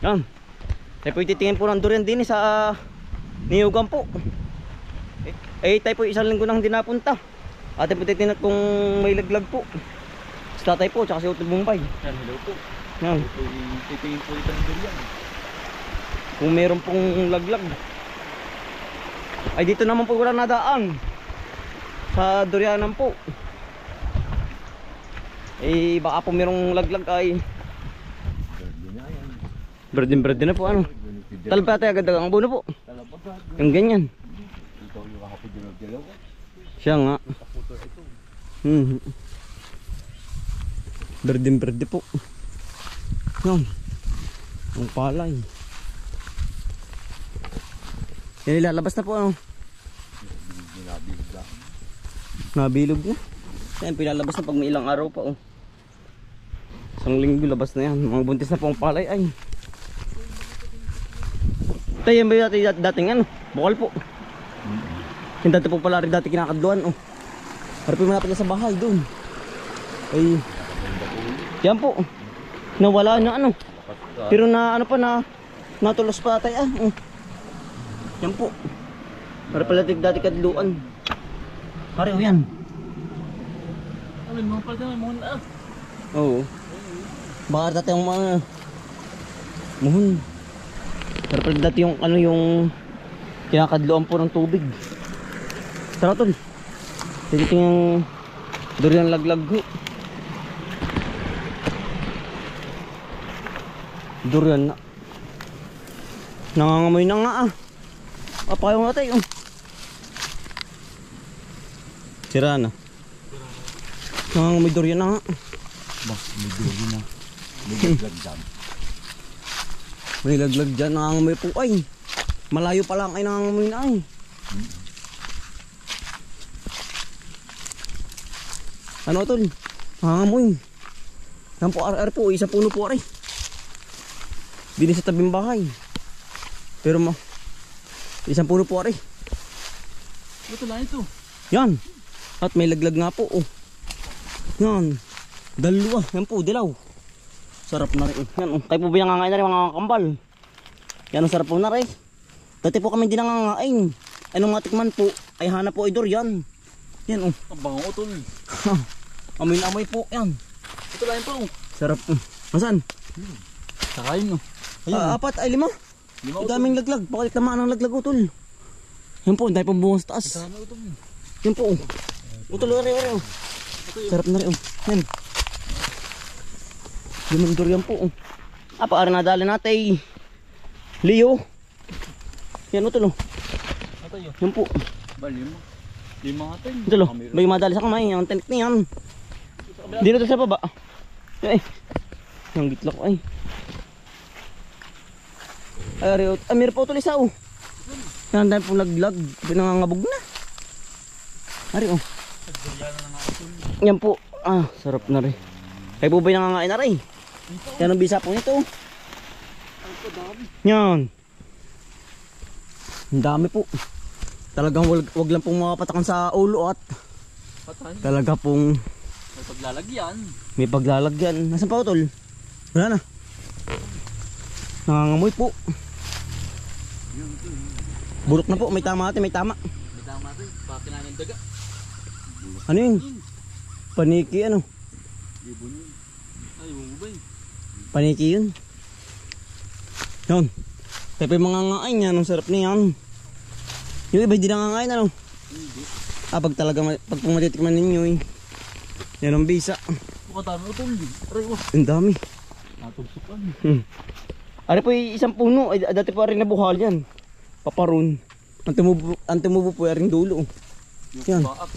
Yan. Tayo po ititingin po ng durian din sa Niyugan po. Tayo po isang linggo nang hindi napunta. At tayo po titingnan kung may laglag po. Si tatay po, tsaka si Utol Bumbay. Yan, hello po. Yan. Titingin po dito ng durian. Kung meron pong laglag. Ay dito naman po wala nadaan. Sa durianan po. Baka po merong laglag ay Berdin na po ano. Talpa tayo agad ang buno po. Yung ganyan. Siya nga. Berdin po. Yan. Ang palay. Yan ilalabas na po ano. Nabilog na. Yan pilalabas na pag may ilang araw pa oh. Isang linggo labas na yan. Mga buntis na po ang palay ay. Tayo yan ba dating ano? Bukal po. Yung dati po pala rin dati kinakadluan oh. Harapin mo natin sa bahay doon. Ay. Yan po. Nawala na ano. Pero na ano pa na natulos pa tayo ah. Oh. Yan po. Para pala dati kadluan. Pareho yan. Ay, mga pala na mga na. Oo. Baka dati yung mga muhon. Pero pala dati yung ano yung kinakadluan po ng tubig. Tara tol. Dito yung durian laglag ho. Durian na. Nangangamoy na nga ah. Papayaw nga tayo. Sira na. Nangangamoy durian na nga. Bah, may durian na. May laglag dyan. May laglag dyan. Nangangamoy po ay. Malayo pa lang ay nangangamoy na ay. Ano tol? Nangangamoy. Yan po RR po. Isang puno po aray. Dini sa tabing bahay. Pero isang puno po aray. Ito lang ito. Yan. At may laglag nga po oh. Yan. Dalawa. Yan po dilaw. Sarap na rin. Yan oh. Kayo po ba yung nangangain na rin mga kambal? Yan ang sarap po na rin. Dati po kami din nangangain. Anong matikman po ay hanap po ay durian. Yan oh. Ang bango utol. Amoy na amoy po. Yan. Ito lang po. Sarap. Nasaan? Sakain no. Apat ay lima. Ang daming laglag. Bakit tamaan ang laglag utol? Yan po. Dahil pang buhos taas. Sana utol. Yan po oh. Utol ore oh. Sarap na rin oh. Yan. Limang durian po oh. Paara nadali natin. Leo. Yan utol oh. Ito yun. Yan po. Ba, lima nga tayo. Utol oh. May madali sa kamay. Ang tenik na yan. Dito sa baba. Ay. Ang gitlak ko ay. Ay, meron po utol isa oh. Yan dahil pong laglag. Pinangangabog na. Ari oh. Yan po. Sarap na rin. Kayo po ba yung nangangain na rin? Yan ang bisa po nito. Yan. Ang dami po. Talagang wag lang pong mapatakan sa ulo at talaga pong may paglalagyan. May paglalagyan. Nasaan pa utol? Wala na. Nangangamoy po. Burok na po. May tama natin. May tama. May tama tayo. Baka kinain ng daga. Ano yun? Paniki ano? Ibon yun. Ay, bumubay. Paniki yun. Yun. Kaya pa yung mga ngain yan. Ang sarap niyan. Yung iba hindi nangangain ano? Hindi. Pag matitikman ninyo eh. Yan ang bisa. Bukatami utol. Aray ko. Ang dami. Natugsukan. Ari po isang puno. Ay, dati pa rin nabuhal yan. Paparon. Ang tumubo po rin dulo. Yan. Baak.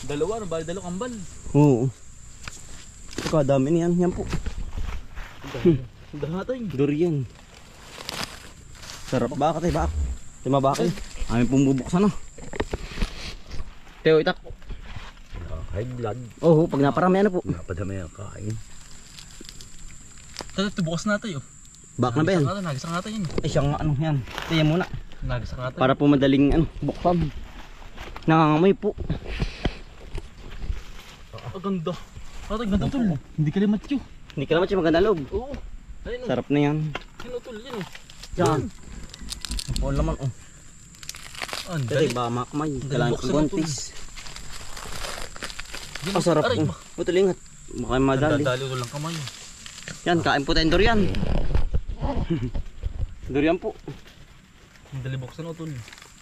Dalawa. Bali dalawa kambal. Oo. Kadami niyan. Yan po. Dahatay. Durian. Sarap. Baka tayo bak. Tima bakal. Amin pong bubuksan na. Teo itak. High blood. Oo, pag naparami ano po. Napadami ang kain. Ito bukas natin yun. Bak na ba yan? Nagisang natin yun. Ay siya nga ano yan. Tiyan muna. Nagisang natin. Para po madaling ano, buksan. Nangangamoy po. Ganda. Ganda tol. Hindi ka limat yun. Hindi ka naman siya maganda loob. Oo. Sarap na yan. Yan utol, yan oh. Yan. Oo naman oh. Ang Dali dali. ba makamay. Dali Kailangan buksan kong gontis. Yan, Ang sarap aray, oh. Utol ingat. Baka madali. Nadali utol lang kamay. Yan, kain po tayong durian. Durian po. Ang dali buksan utol.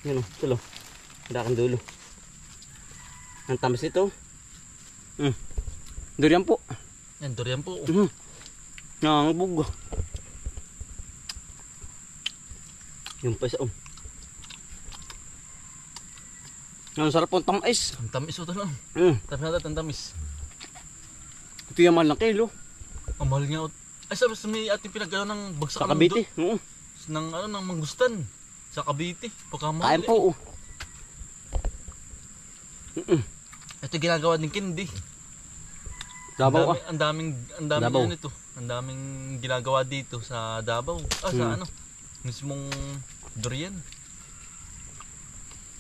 Yan oh, tulo. Dakan dulo. Ang tamis nito. Durian po. Yan, durian po. Nangabog. Yung pa isa oh. Ang sarap po ang tamis. Ang tamis utol lang. Tamis natin, ang tamis. Ito yung mahal ng kilo. Ang mahal niya utol. Ay, sabi sa may ating pinagano ng bagsak Sa Cavite. Oo. ng ano, ng mangustan. Sa Cavite. Pagkamahal. Kain po oh. Ito ginagawa din Kindi. Davao ah. Ang daming Davao. ano ito. Ang daming ginagawa dito sa Davao. Sa ano? Mismong durian.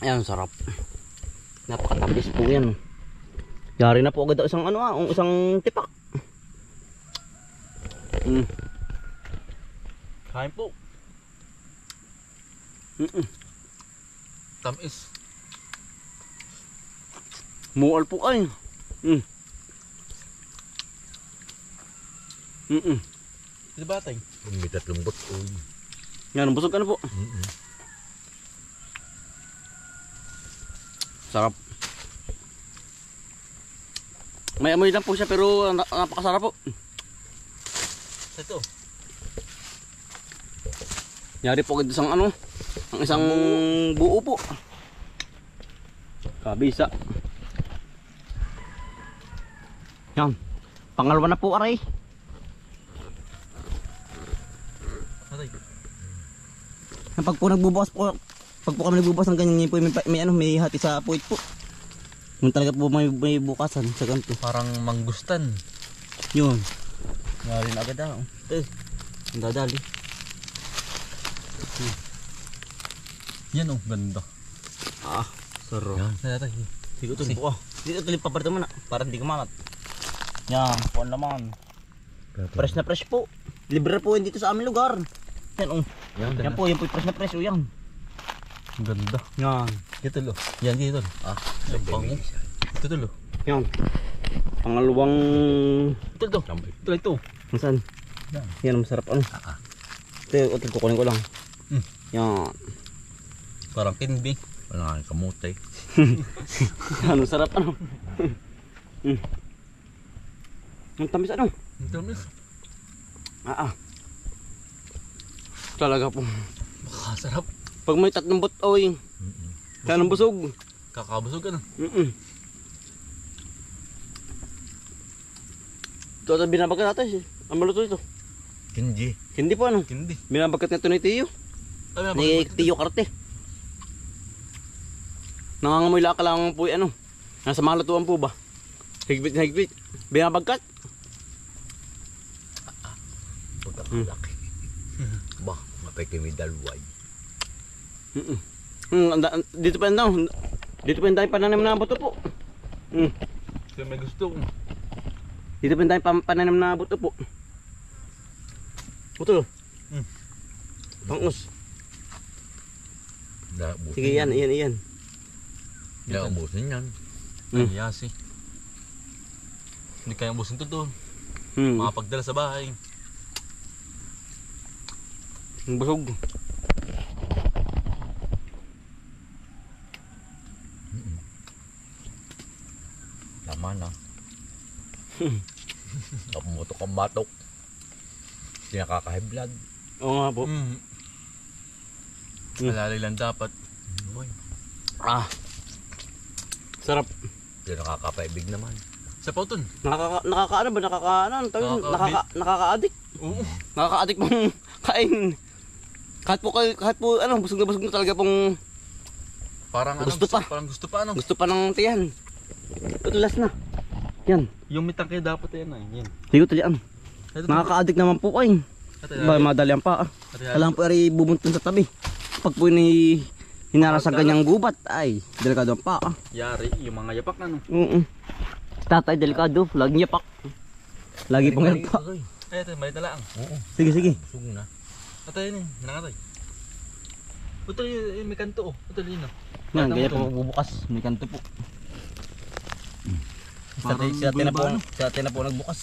Ayan, sarap. Napakatamis po yan. Yari na po agad isang ano isang tipak. Kain po. Tamis. Mual po ay. Di ba tay? Umitat lambot. Yan, busog ka na po. Sarap. May amoy lang po siya pero napakasarap po. Ito. Yari po agad isang ano, ang isang buo po. Kabisa. Yan. Pangalawa na po aray. Atay. Pag po nagbubukas po, pag po kami nagbubukas ng ganyan po may hati sa puwit po. Kung talaga po may bukasan sa ganito. Parang mangustan. Yun. Yari na agad ah. Ang dadali. Yan oh, ganda. Sarap. Yan tay. Dito tuloy po ah. Dito tuloy paparito mo na para hindi kumalat. Yan, po naman. Fresh na fresh po. Libre po yun dito sa aming lugar. Yan oh. Yan po, yan po yung fresh na fresh oh yan. Ganda. Yan. Dito lo. Yan dito. Yung pango. Ito lo. Yan. Pangalawang... Ito. Ito ito. Saan? Yan, masarap ano. Ito, kukunin ko lang. Yan. Parang kinbi. Wala nga kamote. Ano, sarap ano. Ang tamis ano. Ang tamis. Talaga po. Makasarap. Pag may tatlong butoy, kaya nang busog. Kakabusog ka na. Ito ata binabagat natin. Ang maluto ito. Hindi. Hindi po ano. Hindi. Binabagat nito ni Tiyo. Ni Tiyo Karte. Nangangamoy laka lang po ano. Nasa malatuan po ba? Higpit na higpit. Binabagat. Pagkakalaki. Bah, mapikimi dalway. Dito pa daw. Dito pa yung pananim na buto po. Kaya may gusto. Dito pa yung pananim na buto po. Buto. Bangus. Sige yan. Hindi ubusin yan. Ay, yasi. Hindi kaya ubusin ito doon. Makapagdala sa bahay. Busog. Laman na. Kapumutok ang batok. Hindi nakaka-high-blood. Oo nga po. Malalay lang dapat. Sarap. Hindi nakaka-paibig naman. Sa pauton. Nakakaano ba? Nakaka-addict. Oo. Nakaka-addict pong kain. Kahit po ano, busog na talaga pong Parang gusto pa. Parang gusto pa ano. gusto pa ng tiyan. Ito last na. Yan. Yung mitangke dapat yan ay. Yan. Sige ito yan. Nakaka-addict naman po kain. Ba madalian pa. Kailangan po ay bumuntun sa tabi. Pag po hinara sa ganyang gubat ay delikado pa. Yari yung mga yapak na no. Tatay delikado, laging yapak. Lagi pong yapak. Ay, ito, malit na lang. Oo. Sige. Busog na. Atay yun eh. Hinakatay. Utol yun, may kanto oh. Utol yun oh. Yan, Bakit ganyan naman po bubukas. May kanto po. Parang Si ate na po, bulbano. si ate na po nagbukas.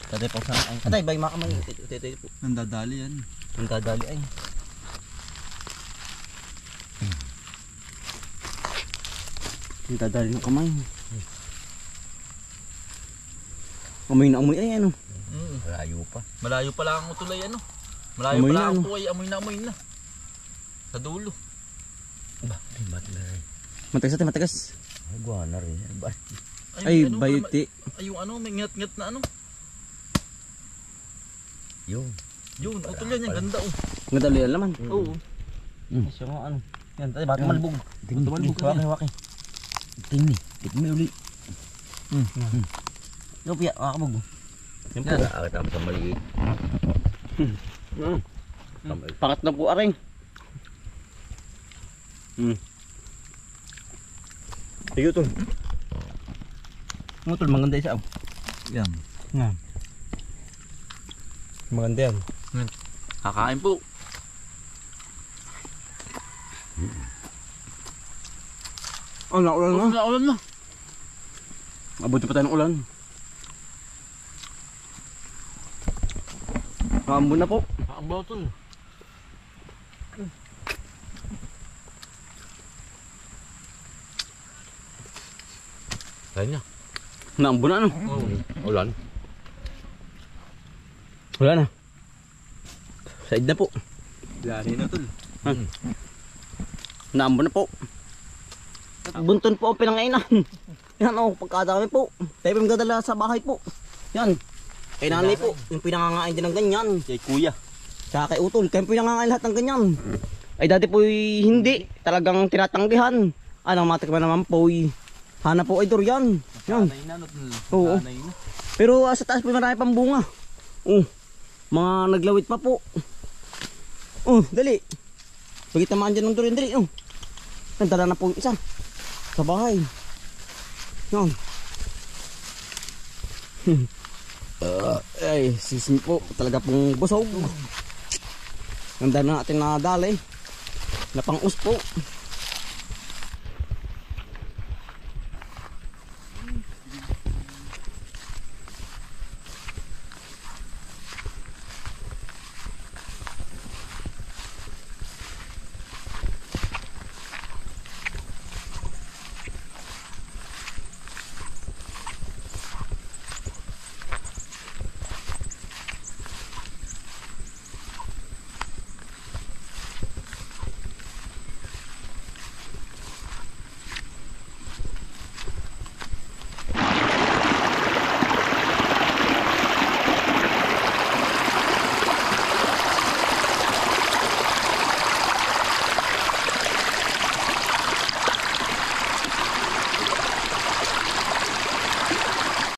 Si ate po sa ay. Atay, bay makamay. Ate po. Nandadali yan. Ang dadali ay. Ang dadali ng kamay. Amoy na amoy ay ano. Malayo pa. Malayo pala ang utol ay ano. Malayo Amoy pala na, ang ano? puway. Amoy na. Sa dulo. Ba, ay ba't na rin? Matagas ate, matagas. Ay, guha na rin. Ay, may ano, bayuti. Ay, yung ano, may ngat-ngat na ano. Yun. Yun, utol yan. Yung ganda oh. Ang dadali yan naman. Oo. Ay, siya nga ano. Yan, tayo, bakit malbog? Tingin, Malbog ka. Waki. Tingin. Tingin uli. Ikaw piya, makakabog. Yan po. Yan, nakakita mo sa maliit. Pangat na po aring. Ayun to. Mutol, maganda isa. Yan. Nga. Maganda yan. Kakain po. Oh, naulan na. Naulan na. Abuti pa tayo ng ulan. Kaambon na po. Ang bawtol. Kaya niya. Naambon na ano. Oo. Ulan. Wala na. Side na po. Lari na tol. Naambon na po. Bunton po ang pinangainan. Yan o, pagkadami po. Tayo pa magdadala sa bahay po. Yan. Kay nanay po, yung pinangangain din ng ganyan. Kay kuya. Tsaka kay utol, kayo pinangangain lahat ng ganyan. Ay dati po hindi. Talagang tinatanggihan. Anong matikman naman po. Hana po ay durian. Yan. Nanay na tol. Oo. Nanay na. Pero sa taas po marami pang bunga. Oh, mga naglawit pa po. Oh, dali. Bagit naman dyan ng durian, dali. Oh. Nandala na po yung isa. Sa bahay. Yan. Ay, sismi po. Talaga pong busog. Nandala na natin na dali. Napang-us po.